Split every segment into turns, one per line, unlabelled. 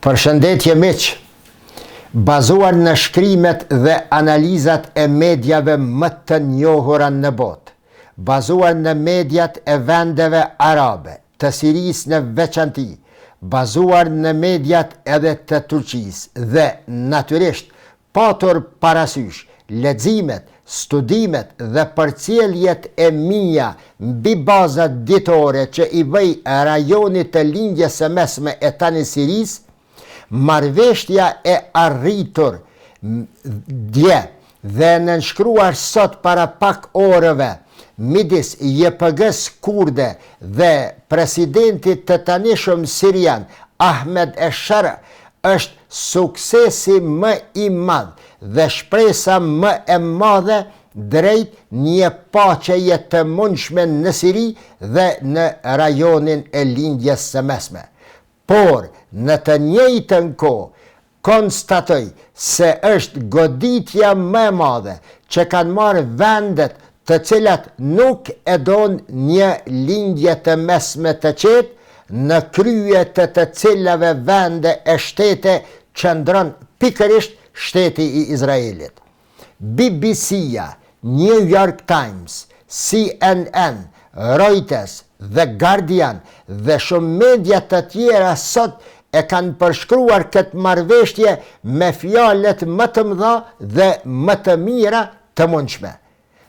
Përshëndetje miq, bazuar në shkrimet dhe analizat e medjave më të njohura në botë, bazuar në mediat e vendeve arabe, të Sirisë në veçanti, bazuar në mediat edhe të Turqisë dhe natyrisht patur parasysh leximet, studimet dhe përcjelljet e mia mbi bazat ditore që i bëj rajonit të lindjes së mesme e tani Sirisë, marrëveshja e arritur dje dhe nënshkruar sot para pak orëve midis JPG-s kurde dhe presidentit të tanishëm sirian Ahmed Eshara është suksesi më i madh dhe shpresa më e madhe drejt një paqeje të mundshme në Siri dhe në rajonin e lindjes së mesme. Por në të njëjtën kohë konstatoj se është goditja më e madhe që kanë marrë vendet të cilat nuk e don një lindje të mesme të qetë, në krye të cilave vende e shtete qëndron pikërisht shteti i Izraelit. BBC-ja, New York Times, CNN, Reuters, The Guardian dhe shumë media të tjera sot e kanë përshkruar këtë marrëveshje me fjalët më të mëdha dhe më të mira të mundshme.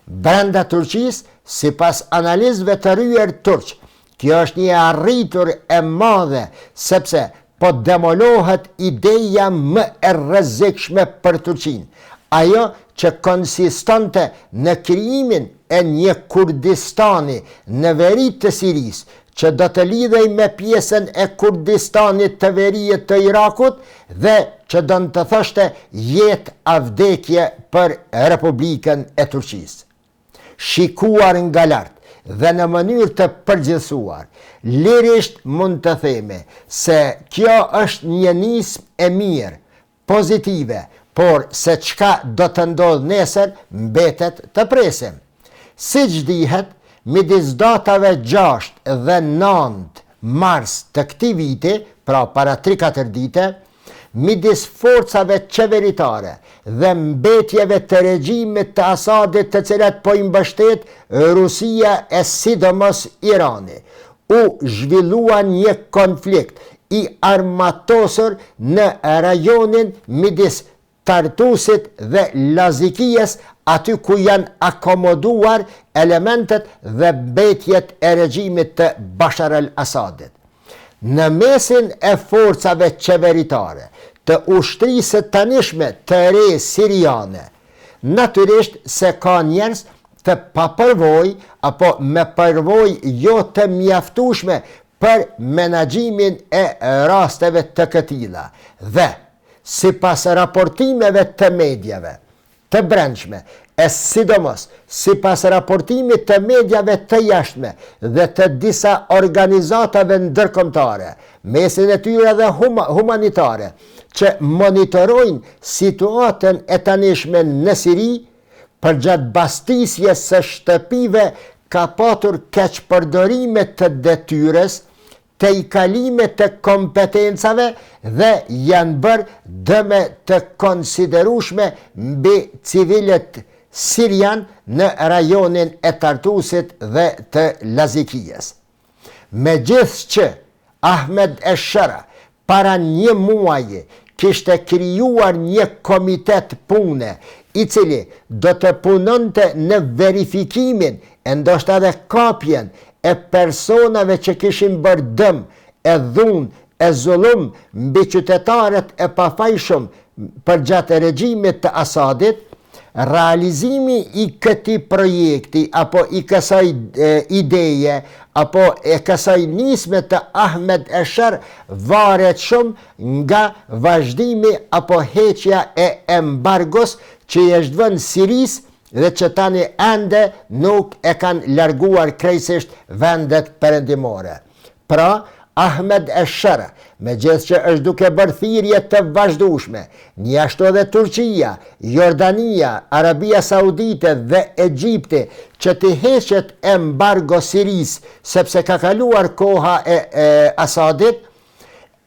Brenda Turqisë, sipas analizëve të rryer turq, kjo është një arritur e madhe sepse po demolohet ideja më e rrezikshme për Turqinë, ajo që konsistonte në krijimin e një Kurdistani në veri të Sirisë, që do të lidhej me pjesën e Kurdistanit të veriut të Irakut dhe që do të thoshte jetë a vdekje për Republikën e Turqisë. Shikuar nga lart dhe në mënyrë të përgjithësuar, lirisht mund të themi se kjo është një nismë e mirë, pozitive, por se çka do të ndodh nesër mbetet të presim. Siç dihet, midis datave 6 dhe 9 mars të këtij viti, pra para 3-4 dite, midis forcave qeveritare dhe mbetjeve të regjimit të Asadit të cilat po i mbështet Rusia e sidomos Irani, u zhvillua një konflikt i armatosur në rajonin midis Tartusit dhe Lazikijës, aty ku janë akomoduar elementet dhe mbetjet e regjimit të Bashar al-Asadit. Në mesin e forcave qeveritare të ushtrisë të tanishme të re siriane, natyrisht se ka njerëz të papërvoj apo me përvoj jo të mjaftueshme për menaxhimin e rasteve të këtilla dhe sipas raportimeve të medjave të brendshme, e sidomos sipas raportimit të medjave të jashtme dhe të disa organizatave ndërkombëtare, mesin e tyre dhe humanitare, që monitorojnë situatën e tanishme në Siri, përgjatë bastisjes së shtëpive ka patur keqpërdorime të detyrës, të i kalime të kompetencave dhe janë bërë dëme të konsiderueshme mbi civilët sirian në rajonin e Tartusit dhe të Lazikijës. Megjithëse Ahmed Eshara para një muaji kishte krijuar një komitet pune i cili do të punonte në verifikimin e ndoshta edhe kapjen e personave që kishin bërë dëm, e dhunë, e zullum mbi qytetarët e pafajshëm përgjatë regjimit të Asadit, realizimi i këtij projekti apo i kësaj ideje apo e kësaj nisme të Ahmed Eshar varet shumë nga vazhdimi apo heqja e embargos që i është vënë Sirisë dhe që tani ende nuk e kanë larguar krejtësisht vendet perëndimore. Pra, Ahmed Eshara, megjithëse që është duke bërë thirrje të vazhdueshme, një ashtu edhe Turqia, Jordania, Arabia Saudite dhe Egjipti që të heqet embargo Sirisë sepse ka kaluar koha e Asadit,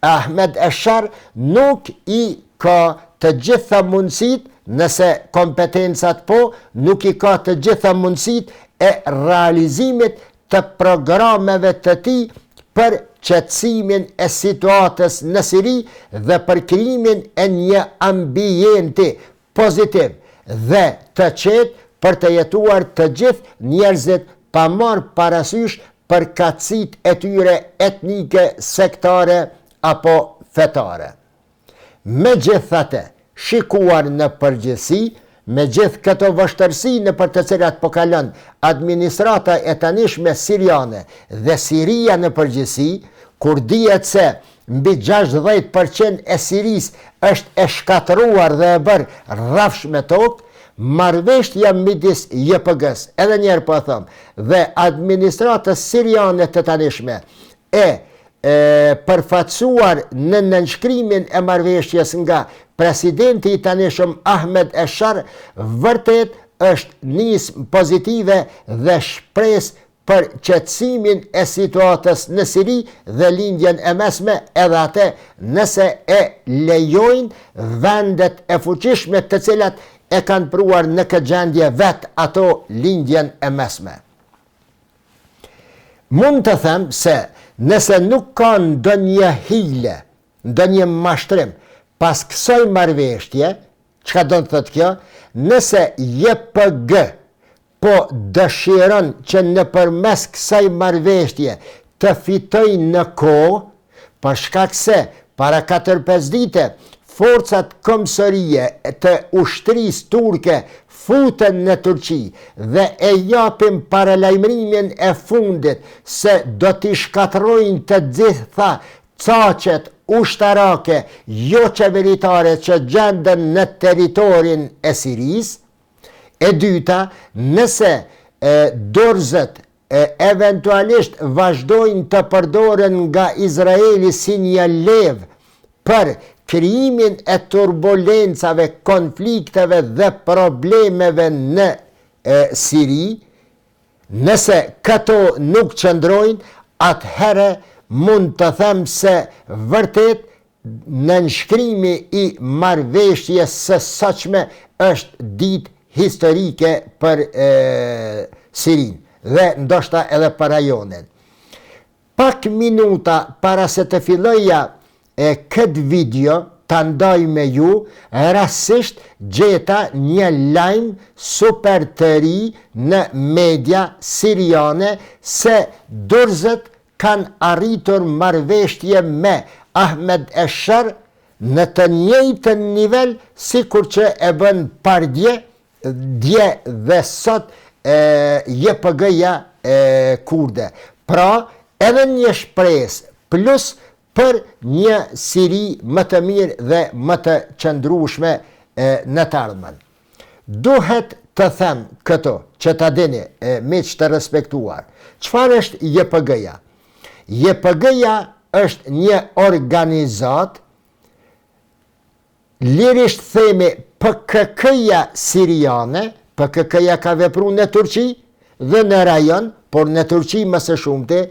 Ahmed Eshar nuk i ka të gjitha mundësit, nëse kompetencat po, nuk i ka të gjitha mundësit e realizimit të programeve të tij për qetësimin e situatës në Siri dhe për krijimin e një ambienti pozitiv dhe të qetë për të jetuar të gjithë njerëzit pa marrë parasysh përkatësitë e tyre etnike, sektare apo fetare. Megjithatë, shikuar në përgjithësi, me gjithë këto vështërsi në për të cilat po kalon administrata e tanishme siriane dhe Siria në përgjithësi, kur dihet se mbi 60% e Siris është e shkatëruar dhe e bërë rrafsh me tokë, marrëveshja midis JPG-s, edhe njerë po them, dhe administratës siriane të tanishme përfaqësuar në nënshkrimin e marrëveshjes nga presidenti i tanishëm Ahmed Eshar, vërtet është nismë pozitive dhe shpresë për qetësimin e situatës në Siri dhe lindjen e mesme, edhe atë nëse e lejojnë vendet e fuqishme të cilat e kanë pruar në këtë gjendje vetë ato lindjen e mesme. Mund të them se nëse nuk ka ndonjë hile, ndonjë mashtrim pas kësaj marrëveshje, çka do të thotë kjo? Nëse JPG po dëshiron që nëpërmes kësaj marrëveshje të fitojë në kohë, për shkak se para 4-5 dite forcat kombësore të ushtrisë turke futen në Turqi dhe e japin paralajmërimin e fundit se do t'i shkatërrojnë të gjitha caqet ushtarake jo qeveritare që gjenden në teritorin e Siris. E dyta, nëse dorëzët eventualisht vazhdojnë të përdoren nga Izraeli si një levë për krijimin e turbulencave, konflikteve dhe problemeve në Siri, nëse këto nuk qëndrojnë, atëherë mund të them se vërtet nënshkrimi i marrëveshjes së saqme është ditë historike për Sirin dhe ndoshta edhe për rajonin. Pak minuta para se të filloja këtë video të ndaj me ju, rastisht gjeta një lajm super të ri në media siriane se dorëzët kanë arritur marrëveshje me Ahmed Eshar në të njëjtën nivel sikur që e bën pardje dje dhe sot JPG-ja kurde. Pra, edhe një shpresë plus për një Siri më të mirë dhe më të qëndrueshme në të ardhmen. Duhet të them këto, që ta dini, miq të respektuar. Çfarë është JPG-ja? JPG-ja është një organizat, lirisht themi PKK-ja siriane, PKK-ja ka vepruar në Turqi dhe në rajon, por në Turqi më së shumti,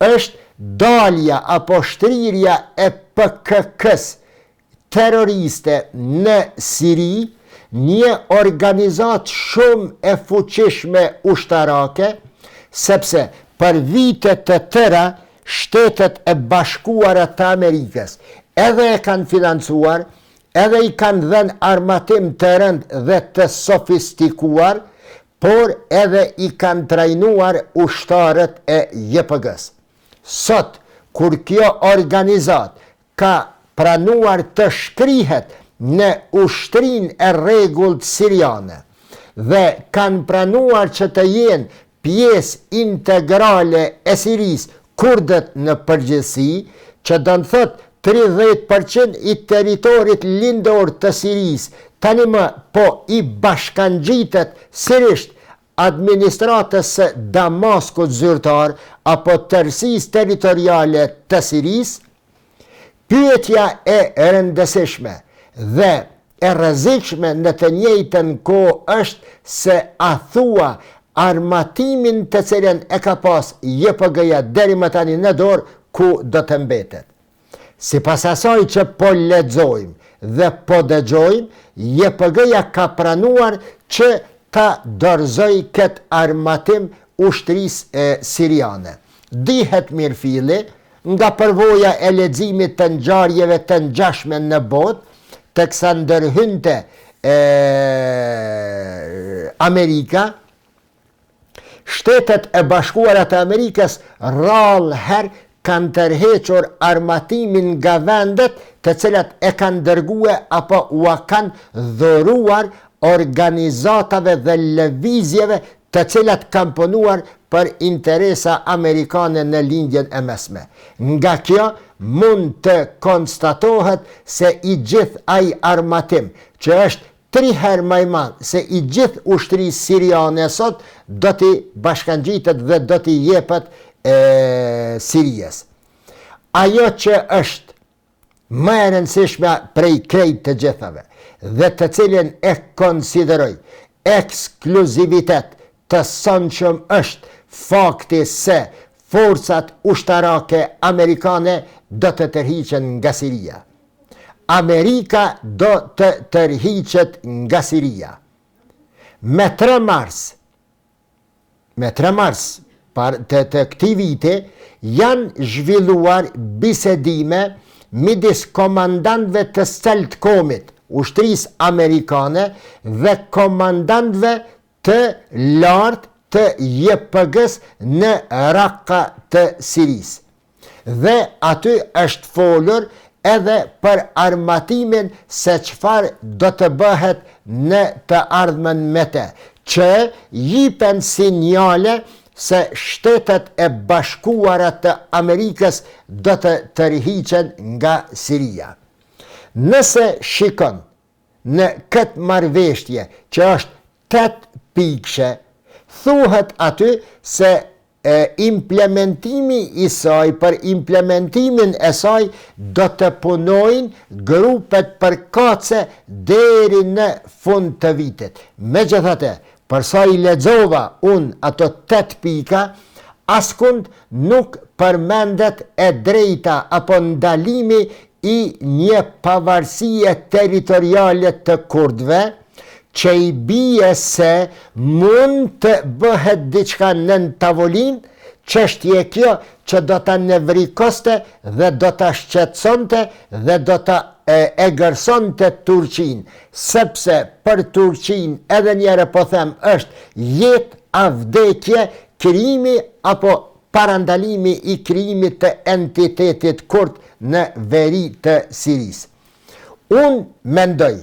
është dalja apo shtrirja e PKK-s terroriste në Siri, një organizat shumë e fuqishme ushtarake, sepse për vite të tëra Shtetet e Bashkuara të Amerikës edhe e kanë financuar, edhe i kanë dhënë armatim të rënd dhe të sofistikuar, por edhe i kanë trajnuar ushtarët e JPG-s. Sot, kur kjo organizat ka pranuar të shkrihet në ushtrin e rregullt siriane dhe kanë pranuar që të jenë pjesë integrale e Siris, kurdët në përgjithësi, që do të thotë 30% i teritorit lindor të Siris, tani më po i bashkangjitet sërish administratës së Damaskut zyrtar apo tërësisë territoriale të Siris. Pyetja e rëndësishme dhe e rrezikshme në të njëjtën kohë është se a thua armatimin të cilën e ka pas JPG-ja deri më tani në dorë, ku do të mbetet. Sipas asaj që po lexojmë dhe po dëgjojmë, JPG-ja ka pranuar që ta dorëzoj këtë armatim ushtrisë siriane. Dihet mirëfilli nga përvoja e leximit të ngjarjeve të ngjashme në botë, teksa ndërhynte Amerika, Shtetet e Bashkuara të Amerikës rrallë herë kanë tërhequr armatimin nga vendet të cilat e kanë dërguar apo u kanë dhuruar organizatave dhe lëvizjeve të cilat kanë punuar për interesa amerikane në lindjen e mesme. Nga kjo mund të konstatohet se i gjithë ai armatim, që është 3 herë më i madh se i gjithë ushtrisë siriane sot, do t'i bashkangjitet dhe do t'i jepet Sirijës. Ajo që është më e rëndësishme prej krejt të gjithave dhe të cilin e konsideroj ekskluzivitet të sonshëm është fakti se forcat ushtarake amerikane do të tërhiqen nga Siria. Amerika do të tërhiqet nga Siria. Me 3 mars të këtij viti janë zhvilluar bisedime midis komandantëve të Celtcomit, ushtrisë amerikane, dhe komandantëve të lartë të JPG-s në Raqqa të Sirisë. Dhe aty është folur edhe për armatimin se çfarë do të bëhet në të ardhmen me të, që jipen sinjale se Shtetet e Bashkuara të Amerikës do të tërhiqen nga Siria. Nëse shikon në këtë marrëveshje që është 8 pikëshe, thuhet aty se implementimi i saj, për implementimin e saj do të punojnë grupet përkatëse deri në fund të vitit. Megjithatë, përsa i lexova unë ato 8 pika, askund nuk përmendet e drejta apo ndalimi i një pavarësie territoriale të kurdëve, që i bie se mund të bëhet diçka nën tavolinë, çështje kjo që do ta nevrikoste dhe do ta shqetësonte dhe do ta egërsonte Turqinë, sepse për Turqinë, edhe njëherë po them, është jetë a vdekje, krijimi apo parandalimi i krijimit të entitetit kurd në veri të Sirisë. Unë mendoj,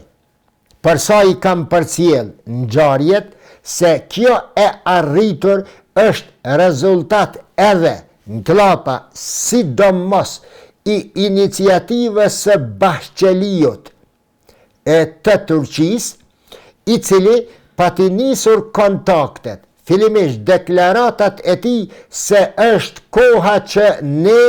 përsa i kam përcjell ngjarjet, se kjo e arritur është rezultat edhe nglapa sidomos i iniciativës së Bahçeliut të Turqisë, i cili pati nisur kontaktet, fillimisht deklaratat e tij se është koha që ne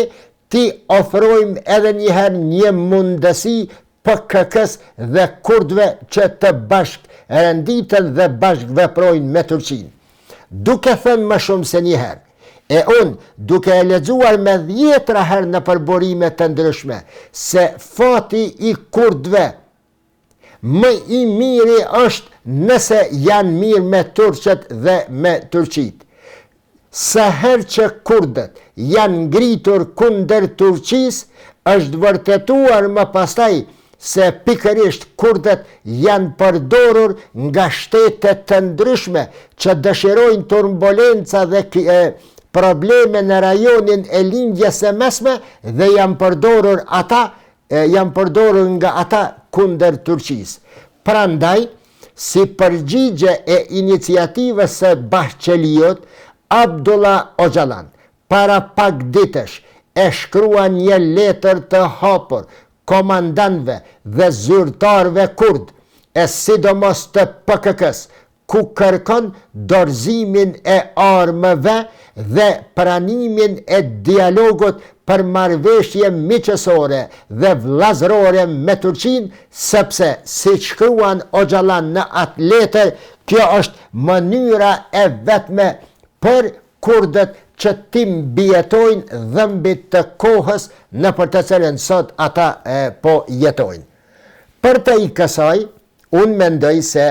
ti ofrojmë edhe njëherë një mundësi PKK-s dhe kurdëve që të bashkërenditen dhe bashkëveprojnë me Turqinë. Duke thënë më shumë se njëherë, e unë duke e lexuar me 10 herë në përburime të ndryshme, se fati i kurdëve më i miri është nëse janë mirë me turqet dhe me Turqitë. Sa herë që kurdët janë ngritur kundër Turqisë, është vërtetuar më pastaj se pikërisht kurdët janë përdorur nga shtetet të ndryshme që dëshirojnë turbulenca dhe probleme në rajonin e lindjes së mesme dhe janë përdorur nga ata kundër Turqisë. Prandaj, si përgjigje e iniciativës së Bahçeliut, Abdullah Öcalan para pak ditësh e shkrua një letër të hapur komandantëve dhe zyrtarëve kurd, e sidomos të PKK-s, ku kërkon dorëzimin e armëve dhe pranimin e dialogut për marrëveshje miqësore dhe vllazërore me Turqinë, sepse si shkruan Öcalan në atë letër, kjo është mënyra e vetme për kurdët që ti mbijetojnë dhëmbit të kohës në për të cilën sot ata po jetojnë. Për të i kësaj, unë mendoj se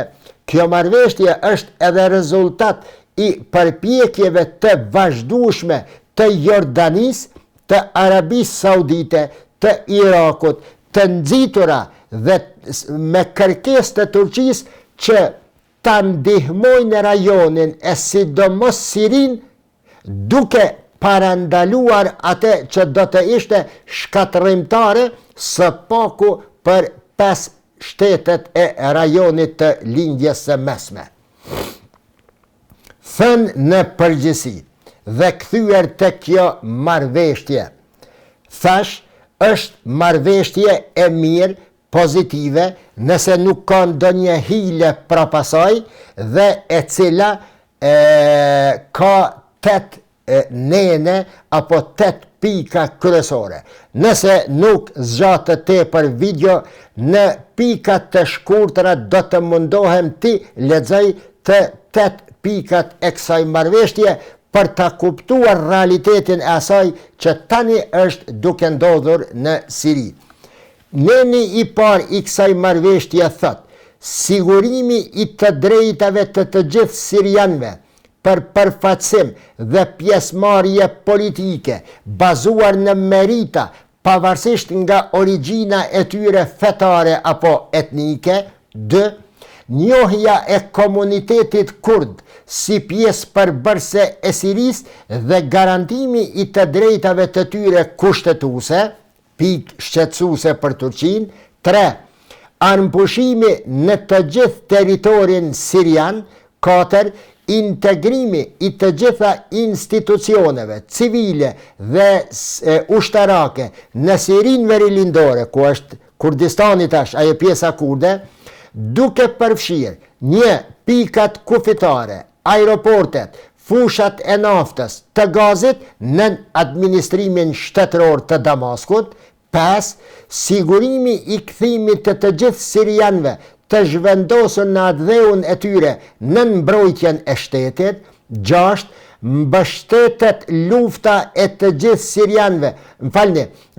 kjo marrëveshje është edhe rezultat i përpjekjeve të vazhdueshme të Jordanis, të Arabisë Saudite, të Irakut, të nxitura dhe me kërkesë të Turqisë që ta ndihmojnë rajonin e sidomos Sirin, duke parandaluar atë që do të ishte shkatërrimtare së paku për 5 shtetet e rajonit të lindjes së mesme. Thënë në përgjithësi dhe kthyer te kjo marrëveshje, thash është marrëveshje e mirë, pozitive, nëse nuk ka ndonjë hile prapasaj dhe e cila ka 8 nene apo 8 pika kryesore. Nëse nuk zgjatë tepër video, në pikat të shkurtra do të mundohem ti lexoj të 8 pikat e kësaj marrëveshje për ta kuptuar realitetin e asaj që tani është duke ndodhur në Siri. Neni i parë i kësaj marrëveshje thot: sigurimi i të drejtave të gjithë sirianëve për përfaqësim dhe pjesëmarrje politike bazuar në merita, pavarësisht nga origjina e tyre fetare apo etnike. 2. Njohja e komunitetit kurd si pjesë përbërëse e Sirisë dhe garantimi i të drejtave të tyre kushtetuese, pikë shqetësuese për Turqinë. 3. Armëpushimi në të gjithë territorin sirian. 4. Integrimi i të gjitha institucioneve civile dhe ushtarake në Sirinë Verilindore, ku është Kurdistani tash, ajo pjesa kurde, duke përfshirë 1. Pikat kufitare, aeroportet, fushat e naftës, të gazit në administrimin shtetëror të Damaskut. 5. Sigurimi i kthimit të gjithë sirianëve të zhvendosur në atë dheun e tyre në mbrojtjen e shtetit. 6. Mbështetet lufta e të gjithë sirianëve,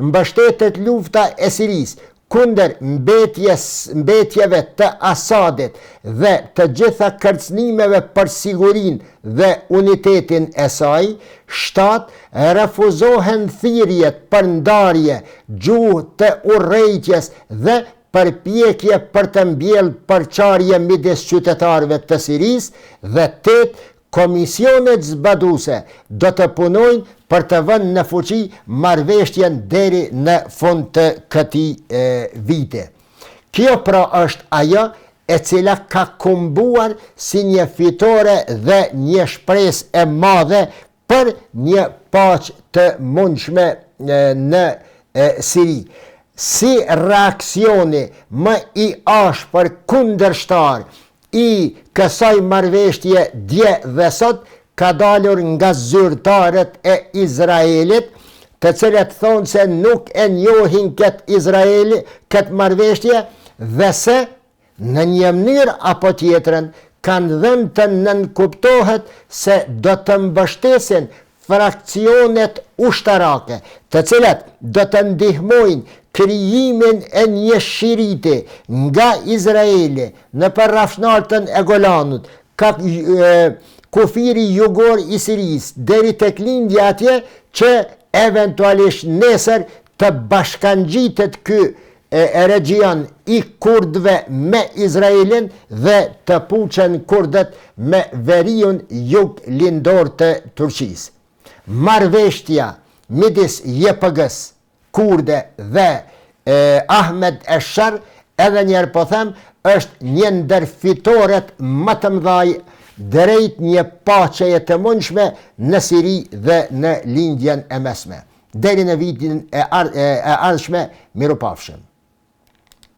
mbështetet lufta e Sirisë kundër mbetjeve të Asadit dhe të gjitha kërcënimeve për sigurinë dhe unitetin e saj. 7. Refuzohen thirrjet për ndarje, gjuhë të urrejtjes dhe përpjekje për të mbjellë përçarje midis qytetarëve të Sirisë. Dhe 8. Komisionet zbaduese do të punojnë për të vënë në fuqi marrëveshjen deri në fund të këtij viti. Kjo pra është ajo e cila ka kumbuar si një fitore dhe një shpresë e madhe për një paqe të mundshme në Siri. Si reaksioni më i ashpër kundërshtar i kësaj marrëveshje dje dhe sot ka dalur nga zyrtarët e Izraelit, të cilët thonë se nuk e njohin këtë marrëveshje dhe se në një mënyrë apo tjetrën kanë dhënë të nënkuptohet se do të mbështesin fraksionet ushtarake, të cilat do të ndihmojnë krijimin e një shiriti nga Izraeli në përrafshnartën e Golanut, kufiri jugor i Sirisë, deri tek lindja atje që eventualisht nesër të bashkangjitet ky region i kurdëve me Izraelin dhe të puçen kurdët me veriun jug lindor të Turqisë. Marrëveshja midis JPG-s kurde dhe Ahmed Eshar, edhe njerë po them, është një ndër fitoret më të mëdhaj drejt një paqeje të mundshme në Siri dhe në lindjen e mesme. Deri në vitin e ardhshme, mirupafshim.